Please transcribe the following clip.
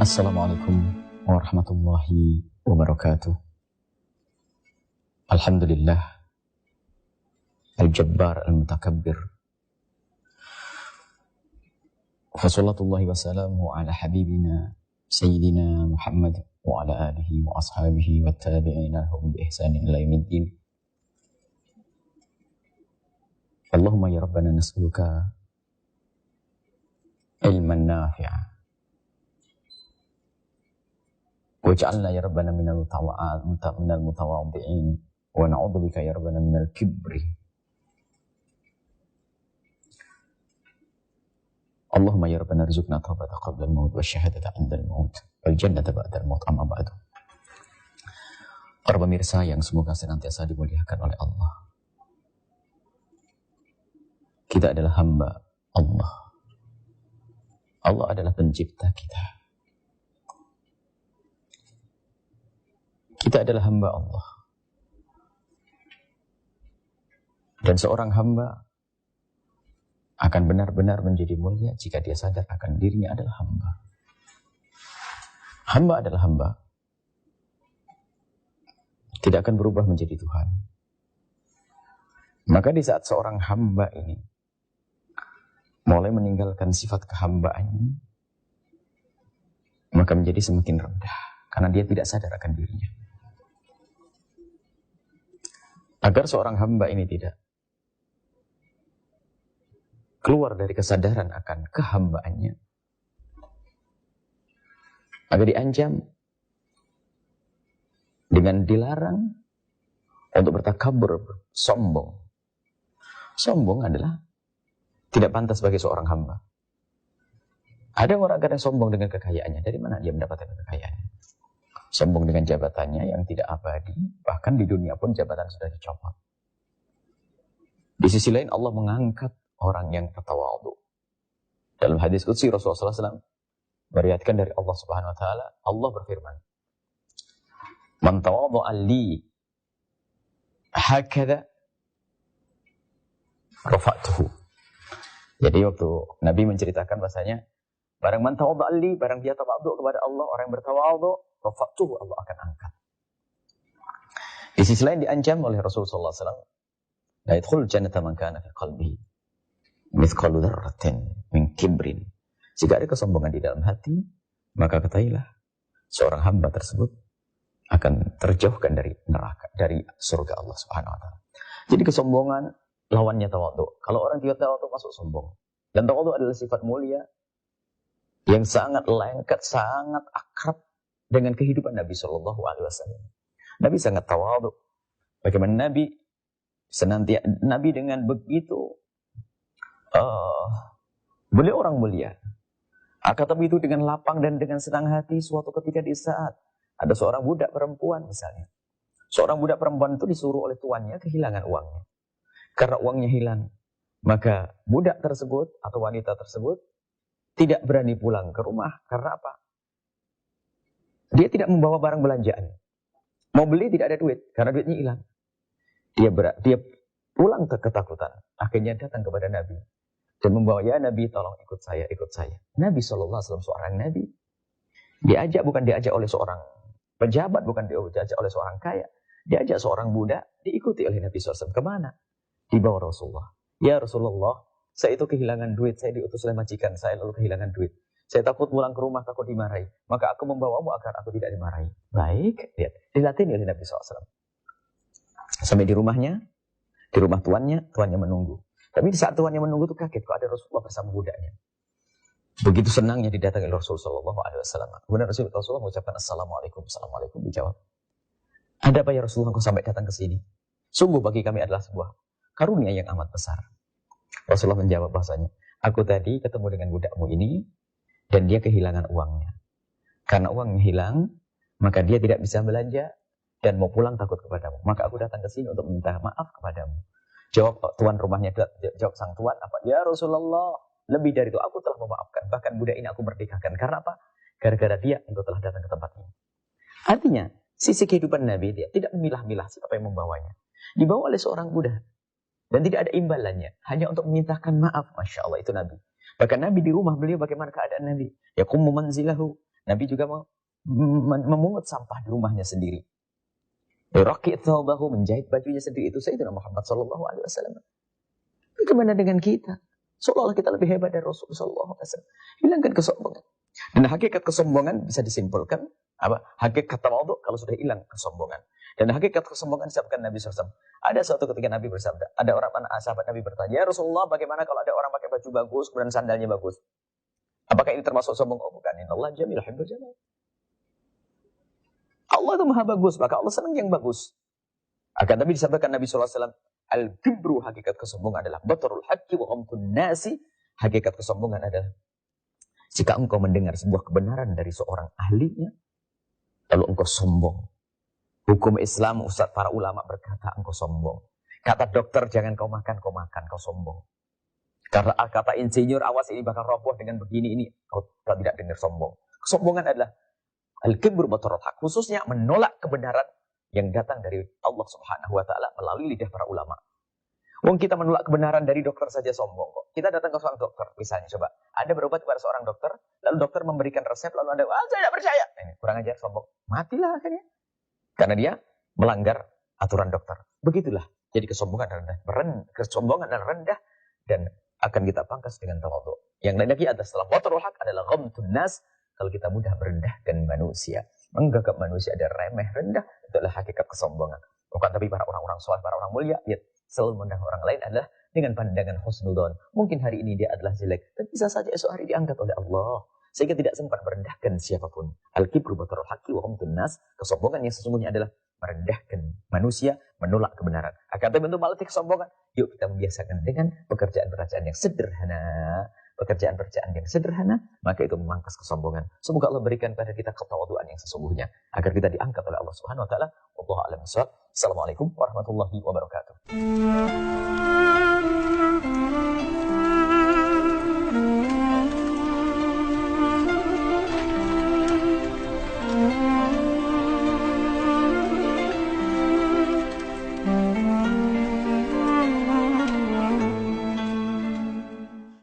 Assalamualaikum warahmatullahi wabarakatuh. Alhamdulillah Al-Jabbar Al-Mutakabbir. Fassalatullahi wassalamu ala habibina Sayyidina Muhammad wa ala alihi wa ashabihi wa tabi'ina hum bi ihsanin ila yaumiddin. Allahumma ya Rabbana nas'aluka ilman nafi'a waj'alna ya Rabbana minal mutawadhi'in wa na'udzubika ya Rabbana minal kibri. Allahumma ya Rabbana rizukna taubata qabla al-maut wa syahadata 'inda al-maut wal jannata ba'da al-maut, amma ba'du. Para pemirsa yang semoga senantiasa dimuliakan oleh Allah, kita adalah hamba Allah. Allah adalah pencipta kita. Kita adalah hamba Allah. Dan seorang hamba akan benar-benar menjadi mulia jika dia sadar akan dirinya adalah hamba. Hamba adalah hamba. Tidak akan berubah menjadi Tuhan. Maka di saat seorang hamba ini mulai meninggalkan sifat kehambaannya, maka menjadi semakin rendah. Karena dia tidak sadar akan dirinya. Agar seorang hamba ini tidak keluar dari kesadaran akan kehambaannya, agar diancam dengan dilarang untuk bertakabur, sombong. Sombong adalah tidak pantas bagi seorang hamba. Ada orang kadang sombong dengan kekayaannya. Dari mana dia mendapatkan kekayaannya? Sombong dengan jabatannya yang tidak abadi, bahkan di dunia pun jabatan sudah dicopot. Di sisi lain Allah mengangkat orang yang bertawadhu. Dalam hadis qudsi Rasulullah SAW meriwayatkan dari Allah Subhanahu Wa Taala, Allah berfirman, "Man tawadha'a li hakadha rafa'tuhu." Jadi waktu Nabi menceritakan bahasanya, barang man tawadha'a li, barang dia tawadhu kepada Allah, orang yang bertawadhu, rafa'tuhu, Allah akan angkat. Di sisi lain diancam oleh Rasulullah SAW, la yadkhulul jannata man kana fi qalbihi mithqalu dzarratin min kibrin. Jika ada kesombongan di dalam hati, maka ketahuilah seorang hamba tersebut akan terjauhkan dari neraka, dari surga Allah Subhanahu wa taala. Jadi kesombongan lawannya tawadhu. Kalau orang tidak tawadhu masuk sombong. Dan tawadhu adalah sifat mulia yang sangat lengket, sangat akrab dengan kehidupan Nabi Shallallahu Alaihi Wasallam. Nabi sangat tawadhu. Bagaimana Nabi dengan begitu beliau orang mulia. Akan tapi itu dengan lapang dan dengan senang hati suatu ketika di saat ada seorang budak perempuan misalnya. Seorang budak perempuan itu disuruh oleh tuannya kehilangan uangnya. Karena uangnya hilang, maka budak tersebut atau wanita tersebut tidak berani pulang ke rumah. Karena apa? Dia tidak membawa barang belanjaan. Mau beli tidak ada duit, karena duitnya hilang. Dia pulang ketakutan. Akhirnya datang kepada Nabi. Dan membawa, ya Nabi tolong ikut saya. Nabi SAW seorang Nabi. Bukan diajak oleh seorang pejabat, bukan diajak oleh seorang kaya. Diajak seorang budak, diikuti oleh Nabi SAW. Kemana? Dibawa Rasulullah. Ya Rasulullah, saya itu kehilangan duit. Saya diutus oleh majikan saya lalu kehilangan duit. Saya takut pulang ke rumah, takut dimarahi. Maka aku membawamu agar aku tidak dimarahi. Baik, lihat. Dilatih oleh Nabi SAW. Sampai di rumahnya, di rumah tuannya menunggu. Tapi di saat tuannya menunggu itu kaget, kok ada Rasulullah bersama budaknya. Begitu senangnya didatangi Rasulullah SAW. Kemudian Rasulullah mengucapkan Assalamualaikum. Assalamualaikum, dijawab. Ada apa ya Rasulullah, kau sampai datang ke sini? Sungguh bagi kami adalah sebuah karunia yang amat besar. Rasulullah menjawab bahasanya, aku tadi ketemu dengan budakmu ini, dan dia kehilangan uangnya. Karena uangnya hilang, maka dia tidak bisa belanja, dan mau pulang takut kepadamu. Maka aku datang ke sini untuk minta maaf kepadamu. Jawab tuan rumahnya, jawab sang tuan, apa? Ya Rasulullah, lebih dari itu aku telah memaafkan. Bahkan budak ini aku merdekakan. Karena apa? Gara-gara dia engkau telah datang ke tempat ini. Artinya, sisi kehidupan Nabi, dia tidak memilah-milah siapa yang membawanya. Dibawa oleh seorang budak. Dan tidak ada imbalannya. Hanya untuk memintakan maaf. Masya Allah, itu Nabi. Bahkan Nabi di rumah beliau bagaimana keadaan Nabi? Yaqumu manzilahu. Nabi juga memungut sampah di rumahnya sendiri. Raqi thawbahu, menjahit bajunya sendiri. Itu Sayyidina Muhammad sallallahu alaihi wasallam. Bagaimana dengan kita? Seolah-olah kita lebih hebat dari Rasulullah sallallahu alaihi wasallam. Hilangkan kesombongan. Dan hakikat kesombongan bisa disimpulkan apa? Hakikat tawadhu kalau sudah hilang kesombongan. Dan hakikat kesombongan disebutkan Nabi SAW. Ada suatu ketika Nabi bersabda, ada orang sahabat Nabi bertanya, "Ya Rasulullah, bagaimana kalau ada orang pakai baju bagus, kemudian sandalnya bagus? Apakah ini termasuk sombong?" Oh, bukan. Innallaha jamil yuhibbul jamal. Allah itu maha bagus, maka Allah senang yang bagus. Akan tapi disampaikan Nabi SAW, al-kibru, hakikat kesombongan adalah batarul haqqi wa ghamtun nasi. Hakikat kesombongan adalah jika engkau mendengar sebuah kebenaran dari seorang ahlinya, lalu engkau sombong. Hukum Islam, Ustaz, para ulama berkata engkau sombong. Kata dokter, jangan kau makan, kau sombong. Kata insinyur, awas ini bakal roboh dengan begini, ini kau tidak dengar sombong. Kesombongan adalah al-kibru batarul haq, khususnya menolak kebenaran yang datang dari Allah Subhanahu wa taala melalui lidah para ulama. Wong kita menolak kebenaran dari dokter saja sombong kok. Kita datang ke seorang dokter, misalnya coba, Anda berobat kepada seorang dokter, lalu dokter memberikan resep, lalu Anda, saya tidak percaya. Ini kurang ajar, sombong. Matilah akhirnya. Karena dia melanggar aturan dokter. Begitulah. Jadi kesombongan adalah rendah dan akan kita pangkas dengan tawadhu. Yang lain lagi adalah setelah batarul haq adalah ghamtun nas. Kalau kita mudah merendahkan manusia, menganggap manusia ada remeh rendah, itu adalah hakikat kesombongan. Bukan tapi para orang-orang soleh, para orang mulia, ya selalu memandang orang lain adalah dengan pandangan husnudzon. Mungkin hari ini dia adalah jelek, dan bisa saja esok hari diangkat oleh Allah. Sehingga tidak sempat merendahkan siapapun. Al-kibru batarul haqqi wa ghamtun nas. Kesombongan yang sesungguhnya adalah merendahkan manusia, menolak kebenaran. Akan tapi untuk melatih kesombongan, yuk kita membiasakan dengan pekerjaan-pekerjaan yang sederhana. Pekerjaan-pekerjaan yang sederhana, maka itu memangkas kesombongan. Semoga Allah berikan pada kita ketawaduan yang sesungguhnya, agar kita diangkat oleh Allah Subhanahu wa taala. Wallahu a'lam bishawab. Assalamualaikum warahmatullahi wabarakatuh.